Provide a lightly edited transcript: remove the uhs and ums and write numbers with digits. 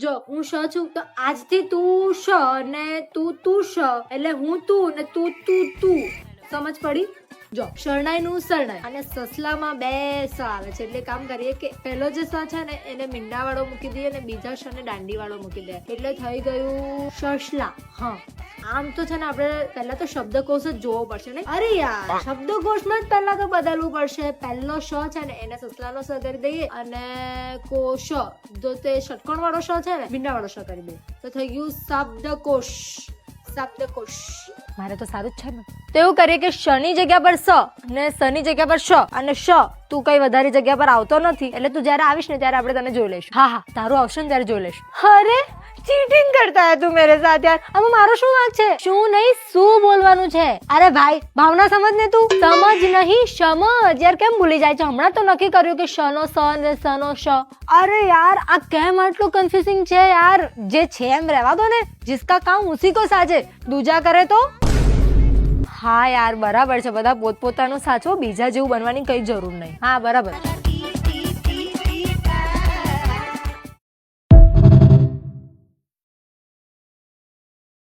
જો હું શ છું તો આજથી તું શ ને તું શ એટલે હું તું ને તું સમજ પડી? જો શરણાઈ નું શરણાઈ અને સસલામાં બે સ આવે છે એટલે કામ કરીએ કે પહેલો જે સ છે ને એને મીંડા વાળો મૂકી દઈએ અને બીજા શ ને દાંડી વાળો મૂકી દઈએ એટલે થઈ ગયું સસલા. હા, આમ તો છે ને આપણે પહેલા તો શબ્દકોશ જ જોવો પડશે ને. અરે યાર, શબ્દકોશમાં જ પહેલા તો બદલવું પડશે. પહેલો શ છે ને એને સસલાનો સ કરી દઈએ અને કોશ જો તે ષટકોણ વાળો શ છે ને મીંડા વાળો શ કરી દઈએ તો થઈ ગયું શબ્દકોશ. શબ્દકોશ. મારે તો સારું જ છે ને. તો એવું કરીએ કે શ ની જગ્યા પર સ ને સ ની જગ્યા પર શ અને શ તું કઈ વધારે જગ્યા પર આવતો નથી એટલે તું જયારે આવીશ ને ત્યારે આપણે તને જોઈ લઈશું. હા, તારું આવશે ને ત્યારે જોઈ લઈશું. અરે ચીટિંગ કરતા હે તું મેરે સાથ યાર. આમાં મારો શું વાંક છે? શું નહીં શું બોલવાનું છે? અરે ભાઈ, ભાવના સમજ ને તું. સમજ નહીં સમજ યાર. કેમ ભૂલી જાય છે? હમણાં તો નક્કી કર્યું કે શ નો સ ને સ નો શ. અરે યાર, આ કેમ આટલું કન્ફ્યુઝિંગ છે યાર? જે છે એમ રહેવા દો ને. जिसका काम उसी को साजे, दूजा करे तो. હા યાર, બરાબર છે. બધા પોતપોતાનું સાચવો, બીજા જેવું બનવાની કઈ જરૂર નહીં. હા, બરાબર.